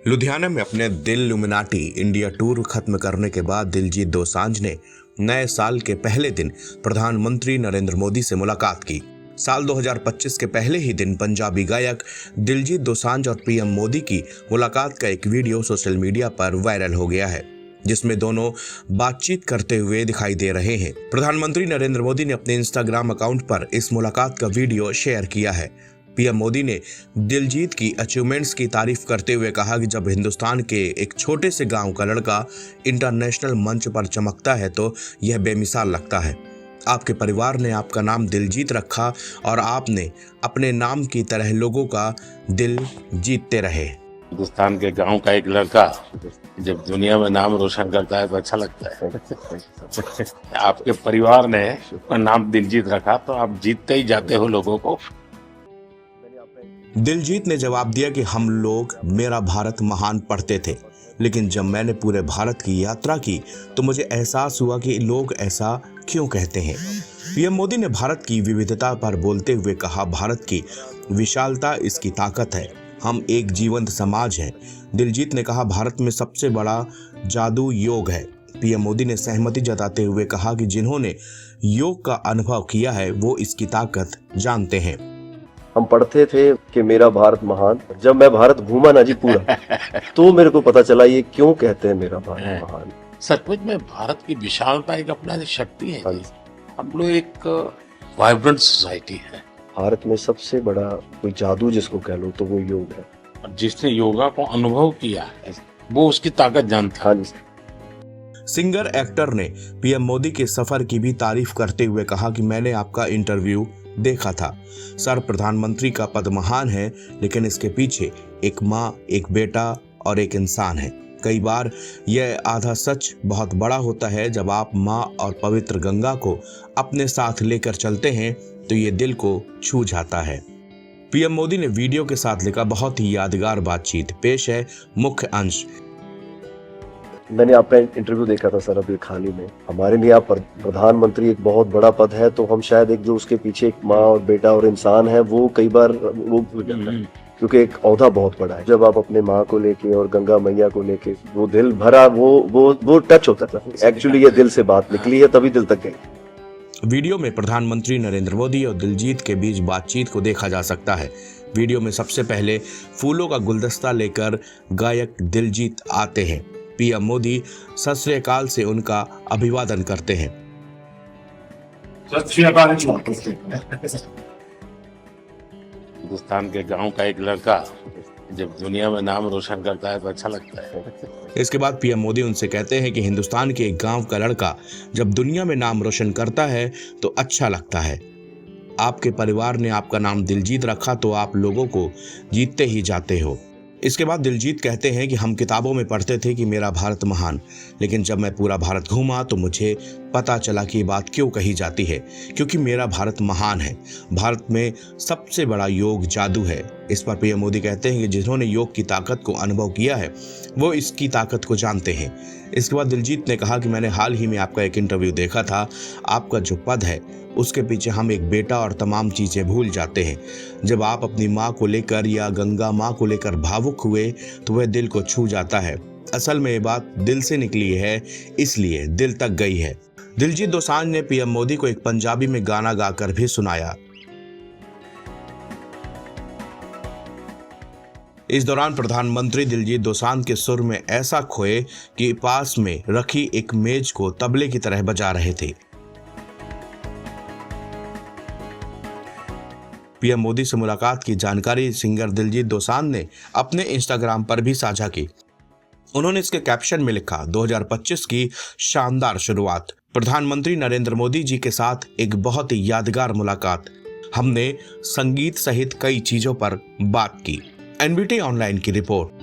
लुधियाना में अपने दिल लुमिनाटी इंडिया टूर खत्म करने के बाद दिलजीत दोसांझ ने नए साल के पहले दिन प्रधानमंत्री नरेंद्र मोदी से मुलाकात की। साल 2025 के पहले ही दिन पंजाबी गायक दिलजीत दोसांझ और पीएम मोदी की मुलाकात का एक वीडियो सोशल मीडिया पर वायरल हो गया है, जिसमें दोनों बातचीत करते हुए दिखाई दे रहे हैं। प्रधानमंत्री नरेंद्र मोदी ने अपने इंस्टाग्राम अकाउंट पर इस मुलाकात का वीडियो शेयर किया है। पीएम मोदी ने दिलजीत की अचीवमेंट्स की तारीफ करते हुए कहा कि जब हिंदुस्तान के एक छोटे से गांव का लड़का इंटरनेशनल मंच पर चमकता है तो यह बेमिसाल लगता है। आपके परिवार ने आपका नाम दिलजीत रखा और आपने अपने नाम की तरह लोगों का दिल जीतते रहे। हिंदुस्तान के गांव का एक लड़का जब दुनिया में नाम रोशन करता है तो अच्छा लगता है। आपके परिवार ने अपना नाम दिलजीत रखा तो आप जीतते ही जाते हो लोगों को। दिलजीत ने जवाब दिया कि हम लोग मेरा भारत महान पढ़ते थे, लेकिन जब मैंने पूरे भारत की यात्रा की तो मुझे एहसास हुआ कि लोग ऐसा क्यों कहते हैं। पीएम मोदी ने भारत की विविधता पर बोलते हुए कहा, भारत की विशालता इसकी ताकत है, हम एक जीवंत समाज हैं। दिलजीत ने कहा, भारत में सबसे बड़ा जादू योग है। पीएम मोदी ने सहमति जताते हुए कहा कि जिन्होंने योग का अनुभव किया है वो इसकी ताकत जानते हैं। हम पढ़ते थे कि मेरा भारत महान। जब मैं भारत घूमा ना जी पूरा तो मेरे को पता चला ये क्यों कहते हैं मेरा भारत महान। सचमुच में भारत की विशालता एक अपना शक्ति है। हम लोग एक वाइब्रेंट सोसाइटी है। भारत में सबसे बड़ा कोई जादू जिसको कह लो तो वो योग है, और जिसने योगा को अनुभव किया है वो उसकी ताकत जानता है। सिंगर एक्टर ने पीएम मोदी के सफर की भी तारीफ करते हुए कहा कि मैंने आपका इंटरव्यू देखा था। सर, प्रधानमंत्री का पद महान है, लेकिन इसके पीछे एक माँ, एक बेटा और एक इंसान है। कई बार यह आधा सच बहुत बड़ा होता है। जब आप माँ और पवित्र गंगा को अपने साथ लेकर चलते हैं तो ये दिल को छू जाता है। पीएम मोदी ने वीडियो के साथ लिखा, बहुत ही यादगार बातचीत। पेश है मुख्य अंश। मैंने आपका इंटरव्यू देखा था सर अभी हाल ही में। हमारे लिए आप प्रधानमंत्री एक बहुत बड़ा पद है, तो हम शायद एक जो उसके पीछे एक माँ और बेटा और इंसान है वो कई बार वो भूल जाता है, क्योंकि एक औहदा बहुत बड़ा है। जब आप अपने माँ को लेके और गंगा मैया को लेके वो दिल भरा वो टच होता था। एक्चुअली ये दिल से बात निकली है तभी दिल तक गई। वीडियो में प्रधानमंत्री नरेंद्र मोदी और दिलजीत के बीच बातचीत को देखा जा सकता है। वीडियो में सबसे पहले फूलों का गुलदस्ता लेकर गायक दिलजीत आते हैं। पीएम मोदी सत श्री अकाल से उनका अभिवादन करते हैं। हिंदुस्तान के गांव का एक लड़का जब दुनिया में नाम रोशन करता है तो अच्छा लगता है। इसके बाद पीएम मोदी उनसे कहते हैं कि हिंदुस्तान के एक गांव का लड़का जब दुनिया में नाम रोशन करता है तो अच्छा लगता है। आपके परिवार ने आपका नाम दिलजीत रखा तो आप लोगों को जीतते ही जाते हो। इसके बाद दिलजीत कहते हैं कि हम किताबों में पढ़ते थे कि मेरा भारत महान, लेकिन जब मैं पूरा भारत घूमा तो मुझे पता चला कि ये बात क्यों कही जाती है, क्योंकि मेरा भारत महान है। भारत में सबसे बड़ा योग जादू है। इस पर पीएम मोदी कहते हैं कि जिन्होंने योग की ताकत को अनुभव किया है वो इसकी ताकत को जानते हैं। इसके बाद दिलजीत ने कहा कि मैंने हाल ही में आपका एक इंटरव्यू देखा था। आपका जो पद है उसके पीछे हम एक बेटा और तमाम चीज़ें भूल जाते हैं। जब आप अपनी माँ को लेकर या गंगा माँ को लेकर भावुक हुए तो वह दिल को छू जाता है। असल में ये बात दिल से निकली है, इसलिए दिल तक गई है। दिलजीत दोसांझ ने पीएम मोदी को एक पंजाबी में गाना गाकर भी सुनाया। इस दौरान प्रधानमंत्री दिलजीत दोसांझ के सुर में ऐसा खोए कि पास में रखी एक मेज को तबले की तरह बजा रहे थे। पीएम मोदी से मुलाकात की जानकारी सिंगर दिलजीत दोसांझ ने अपने इंस्टाग्राम पर भी साझा की। उन्होंने इसके कैप्शन में लिखा, 2025 की शानदार शुरुआत, प्रधानमंत्री नरेंद्र मोदी जी के साथ एक बहुत ही यादगार मुलाकात। हमने संगीत सहित कई चीजों पर बात की। एनबीटी ऑनलाइन की रिपोर्ट।